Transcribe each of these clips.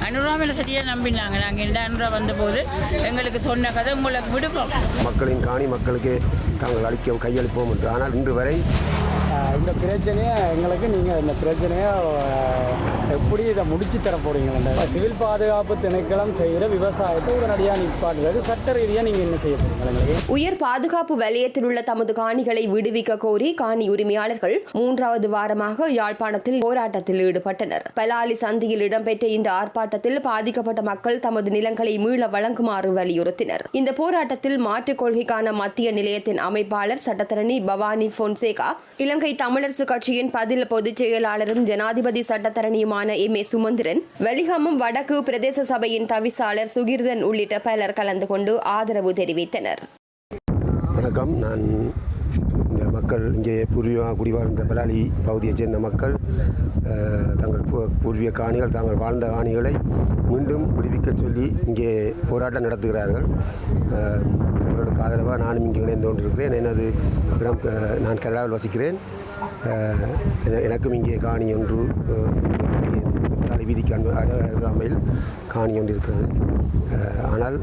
500 மேலே சரியாக நம்பினாங்க. நாங்கள் 200 வந்தபோது எங்களுக்கு சொன்ன கதை உங்களுக்கு விடுப்போம். மக்களின் காணி மக்களுக்கு தாங்கள் கையளிப்போம் என்று. ஆனால் இன்று வரை இந்த பிரச்சனையை எங்களுக்கு நீங்கள் இந்த பிரச்சனையை எப்படி இதை முடிச்சு தர போகிறீங்களா? சிவில் பாதுகாப்பு திணைக்களம் செய்கிற விவசாயத்தை உடனடியாக நிற்பாடுறது சட்ட ரீதியாக நீங்கள் என்ன செய்ய போகிறீங்க? உயர் பாதுகாப்பு வலயத்தில் உள்ள தமது காணிகளை விடுவிக்க கோரி காணி உரிமையாளர்கள் 3வது வாரமாக யாழ்ப்பாணத்தில் போராட்டத்தில் ஈடுபட்டனர். பலாலி சந்தியில் இடம்பெற்ற இந்த ஆர்ப்பாட்டத்தில் பாதிக்கப்பட்ட மக்கள் தமது நிலங்களை மீள வழங்குமாறு வலியுறுத்தினர். இந்த போராட்டத்தில் மாற்றுக் கொள்கைக்கான மத்திய நிலையத்தின் அமைப்பாளர் சட்டத்தரணி பவானி பொன்சேகா, இலங்கை தமிழரசு கட்சியின் பதில் பொதுச் செயலாளரும் ஜனாதிபதி சட்டத்தரணியுமான எம்.ஏ. சுமந்திரன், வெலிகமம் வடக்கு பிரதேச சபையின் தவிசாளர் சுகிர்தன் உள்ளிட்ட பலர் கலந்து கொண்டு ஆதரவு தெரிவித்தனர். வணக்கம். நான் இந்த மக்கள் இங்கே பூர்வீகமாக குடிவாழ்ந்த பலாலி பகுதியைச் சேர்ந்த மக்கள் தங்கள் பூர்வீக காணிகள் தாங்கள் வாழ்ந்த காணிகளை மீண்டும் விடுவிக்க சொல்லி இங்கே போராட்டம் நடத்துகிறார்கள். அவர்களுக்கு ஆதரவாக நானும் இங்கே இணைந்து கொண்டிருக்கிறேன். எனது இடம் நான் கேரளாவில் வசிக்கிறேன். எனக்கும் இங்கே காணி ஒன்று வீதிக்கு அருகாமையில் காணி ஒன்று இருக்கிறது. ஆனால்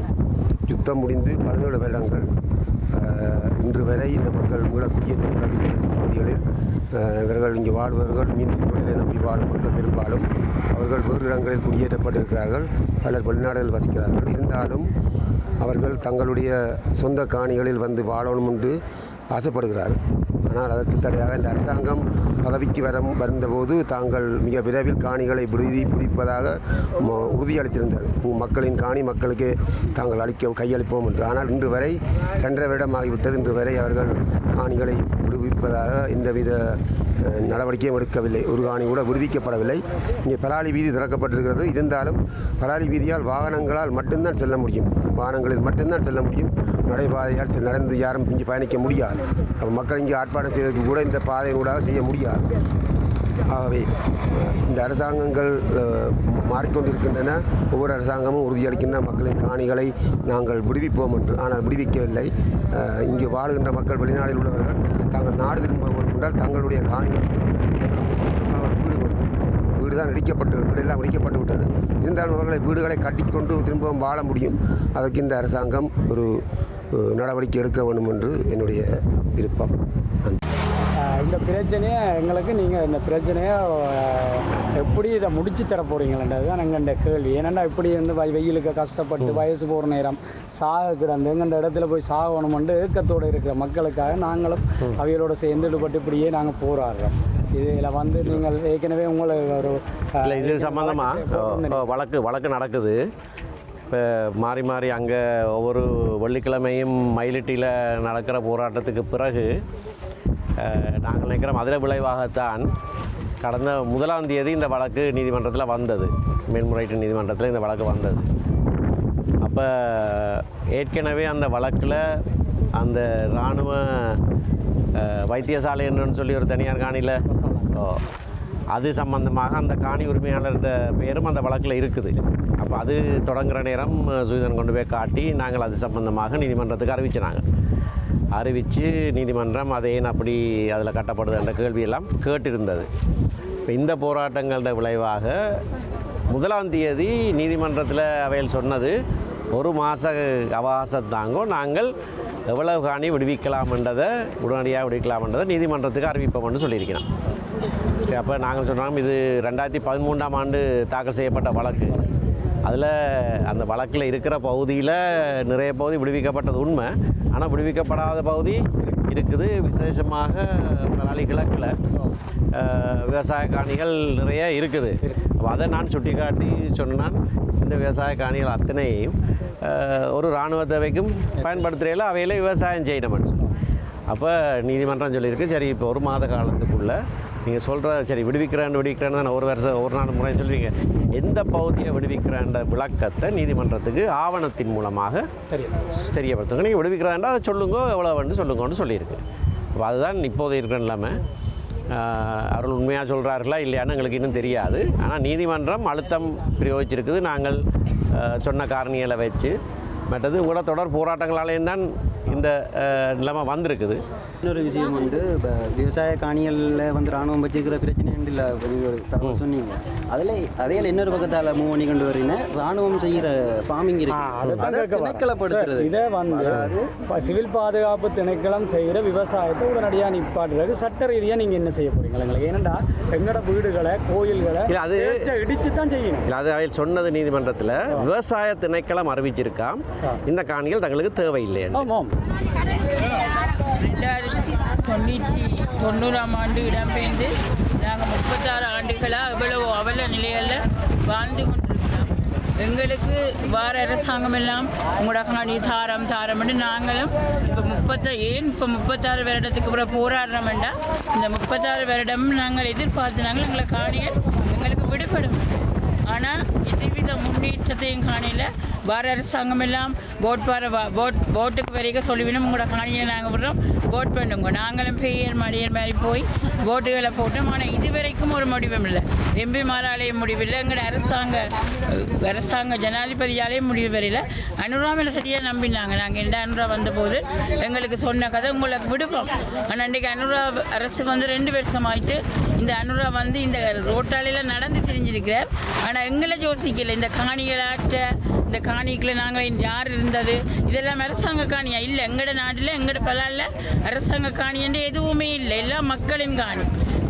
யுத்தம் முடிந்து 17 வருடங்கள் இன்று வரை இந்த மக்கள் குடியேற்ற பகுதிகளில் இவர்கள் இங்கே வாழ்பவர்கள் மீன் தொழிலை நம்பி வாழும் மக்கள் பெரும்பாலும் அவர்கள் வேறு இடங்களில் குடியேற்றப்பட்டிருக்கிறார்கள். பலர் வெளிநாடுகளில் வசிக்கிறார்கள். இருந்தாலும் அவர்கள் தங்களுடைய சொந்த காணிகளில் வந்து வாழணும் என்று ஆசைப்படுகிறார்கள். ஆனால் அதற்கு தடையாக இந்த அரசாங்கம் பதவிக்கு வந்தபோது தாங்கள் மிக விரைவில் காணிகளை பிடிப்பதாக உறுதியளித்திருந்தது. மக்களின் காணி மக்களுக்கு தாங்கள் கையளிப்போம் என்று. ஆனால் இன்று வரை 2.5 வருடமாகிவிட்டது. இன்று வரை அவர்கள் காணிகளை விடுவிப்பதாக எந்தவித நடவடிக்கையும் எடுக்கவில்லை. ஒரு காணி கூட விடுவிக்கப்படவில்லை. இங்கே பலாலி வீதி திறக்கப்பட்டிருக்கிறது. இருந்தாலும் பலாலி வீதியால் வாகனங்களால் மட்டும்தான் செல்ல முடியும். வாகனங்களில் மட்டும்தான் செல்ல முடியும். நடைபாதையால் நடந்து யாரும் இங்கே பயணிக்க முடியாது. மக்கள் இங்கே ஆர்ப்பாட்டம் செய்வதற்கு கூட இந்த பாதையினூடாக செய்ய முடியாது. ஆகவே இந்த அரசாங்கங்கள் மாறிக்கொண்டிருக்கின்றன. ஒவ்வொரு அரசாங்கமும் உறுதியளிக்கின்ற மக்களின் காணிகளை நாங்கள் விடுவிப்போம் என்று. ஆனால் விடுவிக்கவில்லை. இங்கே வாழுகின்ற மக்கள் வெளிநாட்டில் உள்ளவர்கள் தாங்கள் நாடு திரும்ப வேண்டும் என்றால் தங்களுடைய காணிகள் வீடு தான் வீடெல்லாம் இடிக்கப்பட்டு விட்டது. இருந்தாலும் அவர்களை வீடுகளை கட்டிக்கொண்டு திரும்பவும் வாழ முடியும். அதற்கு இந்த அரசாங்கம் ஒரு நடவடிக்கை எடுக்க வேண்டும் என்று என்னுடைய விருப்பம். இந்த பிரச்சனையை எங்களுக்கு நீங்கள் இந்த பிரச்சனையை எப்படி இதை முடிச்சு தர போகிறீங்களன்றது தான் எங்கள்ட கேள்வி. ஏன்னா இப்படி வந்து வெயிலுக்கு கஷ்டப்பட்டு வயசு போகிற நேரம் சாக கிடந்து எங்கள்ட இடத்துல போய் சாகணுமென்று ஏக்கத்தோடு இருக்கிற மக்களுக்காக நாங்களும் அவைகளோட சேர்ந்து ஈடுபட்டு இப்படியே நாங்கள் போராடுறோம். இதில் வந்து நீங்கள் ஏற்கனவே உங்களை ஒரு இது சம்பந்தமாக வழக்கு நடக்குது. இப்போ மாறி அங்கே ஒவ்வொரு வெள்ளிக்கிழமையும் மயிலிட்டியில் நடக்கிற போராட்டத்துக்கு பிறகு நாங்கள் நினைக்கிறோம் அதில் விளைவாகத்தான் கடந்த 1ஆம் தேதி இந்த வழக்கு நீதிமன்றத்தில் வந்தது. மேல்முறையீட்டு நீதிமன்றத்தில் இந்த வழக்கு வந்தது. அப்போ ஏற்கனவே அந்த வழக்கில் அந்த இராணுவ வைத்தியசாலை என்னன்னு சொல்லி ஒரு தனியார் காணியில் அது சம்பந்தமாக அந்த காணி உரிமையாளர்கிட்ட பேரும் அந்த வழக்கில் இருக்குது. அப்போ அது தொடங்குகிற நேரம் சுயதன் கொண்டு போய் காட்டி நாங்கள் அது சம்பந்தமாக நீதிமன்றத்துக்கு அறிவித்து நீதிமன்றம் அதை ஏன் அப்படி அதில் கட்டப்படுது என்ற கேள்வியெல்லாம் கேட்டிருந்தது. இப்போ இந்த போராட்டங்களோட விளைவாக 1ஆம் தேதி நீதிமன்றத்தில் அவையில் சொன்னது 1 மாத அவகாசம் தாங்கோ, நாங்கள் எவ்வளவு காணி விடுவிக்கலாம்ன்றதை உடனடியாக விடுவிக்கலாம்ன்றதை நீதிமன்றத்துக்கு அறிவிப்போம்னு சொல்லியிருக்கிறோம். சரி, அப்போ நாங்கள் சொல்கிறோம் இது 2013ஆம் ஆண்டு தாக்கல் செய்யப்பட்ட வழக்கு. அதில் அந்த வழக்கில் இருக்கிற பகுதியில் நிறைய பகுதி விடுவிக்கப்பட்டது உண்மை. ஆனால் விடுவிக்கப்படாத பகுதி இருக்குது. விசேஷமாக பலாலி கிழக்கில் விவசாய காணிகள் நிறைய இருக்குது. அதை நான் சுட்டி காட்டி சொன்னான், இந்த விவசாய காணிகள் அத்தனையும் ஒரு இராணுவ தேவைக்கும் பயன்படுத்துகையில் அவையில விவசாயம் செய்யணும்னு சொல்லி அப்போ நீதிமன்றம் சொல்லியிருக்கு. சரி, இப்போ 1 மாத காலத்துக்குள்ளே நீங்கள் சொல்கிற சரி விடுவிக்கிறேன்னு தான் ஒரு நாள் முறை சொல்லுவீங்க. எந்த பகுதியை விடுவிக்கிறேன்ற விளக்கத்தை நீதிமன்றத்துக்கு ஆவணத்தின் மூலமாக தெரியப்படுத்துங்க. நீங்கள் விடுவிக்கிறேன்டா அதை சொல்லுங்க, எவ்வளோன்னு சொல்லுங்கன்னு சொல்லியிருக்கு. அப்போ அதுதான் இப்போது இருக்கிற இல்லாமல் அவர்கள் உண்மையாக சொல்கிறார்களா இல்லையான்னு எங்களுக்கு இன்னும் தெரியாது. ஆனால் நீதிமன்றம் அழுத்தம் பிரயோகிச்சிருக்குது. நாங்கள் சொன்ன காரணிகளை வச்சு மற்றது கூட தொடர் போராட்டங்களாலேயும் தான் இந்த நிலைமை வந்திருக்குது. இன்னொரு விஷயம் வந்து இப்போ விவசாய காணிகளில் வந்து இராணுவம் வச்சுக்கிற பிரச்சனை காணியில் ஒரு தகவல் சொன்னீங்க அதில் இன்னொரு பக்கத்தால் மூவ் பண்ணி கொண்டு வரீங்க ராணுவம் செய்கிற ஃபார்மிங் திணைக்களப்படுத்துறது. இதை சிவில் பாதுகாப்பு திணைக்களம் செய்கிற விவசாயத்தை உடனடியாக நிப்பாட்டுறது சட்ட ரீதியாக நீங்கள் என்ன செய்ய போறீங்களா எங்களுக்கு? ஏன்னா எங்களோட வீடுகளை கோயில்களை இடிச்சு தான் செய்யணும். அது அவையில் சொன்னது நீதிமன்றத்தில் விவசாய திணைக்களம் அறிவிச்சிருக்காம் இந்த காணிகள் தங்களுக்கு தேவையில்லை. ஆமாம். 1990ஆம் ஆண்டு இடம்பெயர்ந்து நாங்கள் 36 ஆண்டுகளாக இவ்வளவு அவல நிலையில் வாழ்ந்து கொண்டிருக்கிறோம். எங்களுக்கு வார அரசாங்கம் எல்லாம் உங்களோட காணி தாரம் என்று நாங்களும் இப்போ 36 வருடத்துக்கு அப்புறம் போராடுறோம்டா இந்த 36 வருடம் நாங்கள் எதிர்பார்த்து எங்களை காணிகள் எங்களுக்கு விடுபடும். ஆனால் இதுவித முன்னேற்றத்தையும் காணியில் வார அரசாங்கம் எல்லாம் போட்டுக்கு வரைக்கும் சொல்லிவிடும் உங்களோட காணியை நாங்கள் விடுறோம் போட் பண்ணுங்க. நாங்களும் பெயர் மாதிரி போய் போட்டுகளை போட்டோம். ஆனால் இதுவரைக்கும் ஒரு முடிவும் இல்லை. எம்பி மாராலேயும் முடிவில்லை. எங்களோட அரசாங்க ஜனாதிபதியாலேயும் முடிவு வரையில் அனுராவில் சரியாக நம்பினாங்க. நாங்கள் இந்த அனுரா வந்தபோது எங்களுக்கு சொன்ன கதை உங்களுக்கு விடுப்போம். ஆனால் இன்றைக்கு அனுரா அரசு 2 வருஷம் ஆகிட்டு இந்த அனுரா இந்த ரோட்டாலையில் நடந்து தெரிஞ்சிருக்கிறார். ஆனால் எங்களை யோசிக்கலை. இந்த காணிகளாற்ற இந்த காணிக்குள்ள நாங்கள் யார் இருந்தது இதெல்லாம் அரசாங்க காணியா இல்லை. எங்களோட நாட்டில் எங்களோட பலால அரசாங்க காணி என்று எதுவுமே இல்லை. எல்லாம் மக்களின் காணி.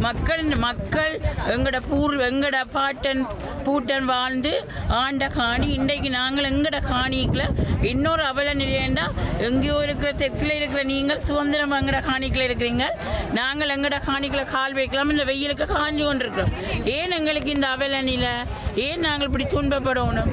மக்கள் எங்களோட பாட்டன் பூட்டன் வாழ்ந்து ஆண்ட காணி. இன்றைக்கு நாங்கள் எங்களோட காணிக்குள்ள இன்னொரு அவல நிலையண்டா எங்கேயோ இருக்கிற தெற்கில் இருக்கிற நீங்கள் சுதந்திரம் எங்களோட காணிக்குள்ள இருக்கிறீங்க. நாங்கள் எங்களோட காணிக்குள்ள கால் வைக்கலாம். இந்த வெயிலுக்கு காஞ்சு கொண்டிருக்கிறோம். ஏன் எங்களுக்கு இந்த அவல நிலை? ஏன் நாங்கள் இப்படி துன்பப்படணும்?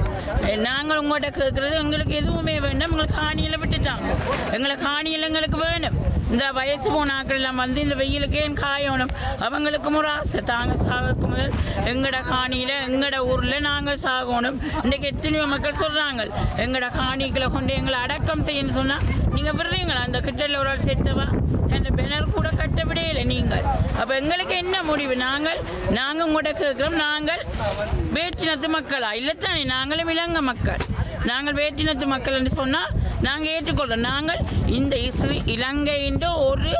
நாங்கள் உங்கள்கிட்ட கேட்குறது எங்களுக்கு எதுவுமே வேண்டாம். எங்களுக்கு காணியில் விட்டுட்டாங்க. எங்களை காணியில் எங்களுக்கு வேணும். இந்த வயசு போன ஆக்கள் எல்லாம் இந்த வெயிலுக்கு ஏன் காயணும்? அவங்களுக்கும் ஒரு ஆசை தாங்க சாகுக்கு முதல் எங்களோட காணியில் எங்களோட ஊரில் நாங்கள் சாகணும். இன்றைக்கு எத்தனையோ மக்கள் சொல்கிறாங்க எங்களோட காணிகளை கொண்டு எங்களை அடக்கம் செய்யணும்னு சொன்னால் நீங்கள் விடுறீங்களா? அந்த கிட்டத்தில் ஒரு ஆள் செத்தவா அந்த பேனர் கூட கட்ட விடையில்லை நீங்கள். அப்போ எங்களுக்கு என்ன முடிவு? நாங்கள் உங்கள்கிட்ட கேட்குறோம். நாங்கள் வேற்றினத்து மக்களா இல்லைத்தானே? நாங்களும் இலங்கை மக்கள். நாங்கள் வேற்றினத்து மக்கள் என்று சொன்னால் நாங்கள் ஏற்றுக்கொள்கிறோம். நாங்கள் இந்த இலங்கையின் ஒரு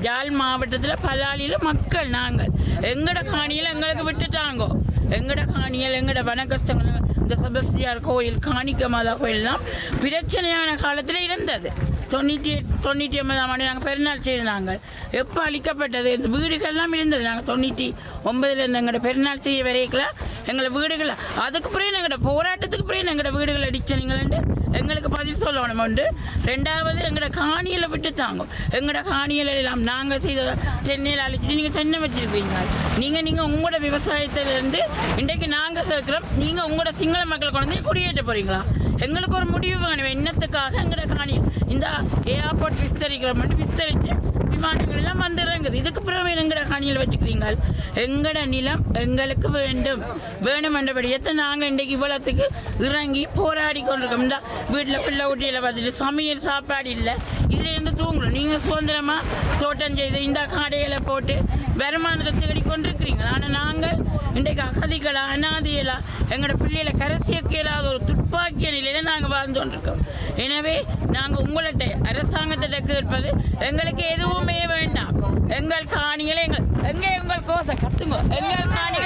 ஜாழ் மாவட்டத்தில் பலாலியில் மக்கள். நாங்கள் எங்களோட காணியில் எங்களுக்கு விட்டுட்டாங்கோ. எங்களோட காணியில் எங்களோட வனக்கஷ்டங்கள் இந்த செபஸ்டியார் கோயில் காணிக்க மாதா கோயிலெலாம் பிரச்சனையான காலத்தில் இருந்தது. 99ஆம் ஆண்டு நாங்கள் பெருநாள் செய்து நாங்கள் எப்போ அழிக்கப்பட்டது இந்த வீடுகள்லாம் இருந்தது. நாங்கள் 99 எங்களோட பெருநாள் செய்ய வரைக்கலாம் எங்களை வீடுகள் அதுக்கு பிறகு எங்களோட போராட்டத்துக்கு பிறகு எங்களோட வீடுகள் அடிச்சனீங்களேன்னு எங்களுக்கு பதில் சொல்லணும். உண்டு. 2வது எங்களோட காணியில் விட்டு தாங்க. எங்களோட காணியில் எல்லாம் நாங்கள் செய்த தென்னையில் அழிச்சிட்டு நீங்கள் தென்னை வச்சுருப்பீங்க. நீங்கள் உங்களோட விவசாயத்திலேருந்து இன்றைக்கு நாங்கள் கேட்குறோம். நீங்கள் உங்களோட சிங்கள மக்கள் கொண்டு குடியேற்ற போகிறீங்களா? எங்களுக்கு ஒரு முடிவு வேணும். என்னத்துக்காக எங்களோட காணியில் இந்த ஏர்போர்ட் விஸ்தரிக்கிற மட்டும் விஸ்தரித்து விமானங்கள் எல்லாம் இறங்குது. இதுக்கு பிறகு எங்களோட காணியில் வச்சுக்கிறீங்க. எங்களோட நிலம் எங்களுக்கு வேணும் என்றபடியத்தை நாங்கள் இன்றைக்கு இவ்வளோத்துக்கு இறங்கி போராடி கொண்டிருக்கோம். இந்த வீட்டில் பிள்ளை ஊட்டியில் பார்த்துட்டு சமையல் சாப்பாடு இல்லை. இதில் இருந்து தூங்கணும். நீங்கள் சுதந்திரமாக தோட்டம் செய்து இந்த காடைகளை போட்டு வருமானத்தை தேடி கொண்டிருக்கிறீங்க. ஆனால் நாங்கள் இன்றைக்கு அகதிகளா அனாதிகளா எங்களோட பிள்ளைகளை கரைசியக்க இல்லாத ஒரு துப்பாக்கிய நிலையில் நாங்கள் வாழ்ந்து கொண்டிருக்கோம். எனவே நாங்கள் உங்கள்கிட்ட அரசாங்கத்திட்ட கேட்பது எங்களுக்கு எதுவுமே வேண்டாம். எங்கள் காணிகளை எங்கள் கோசை கத்துங்க. எங்கள் காணி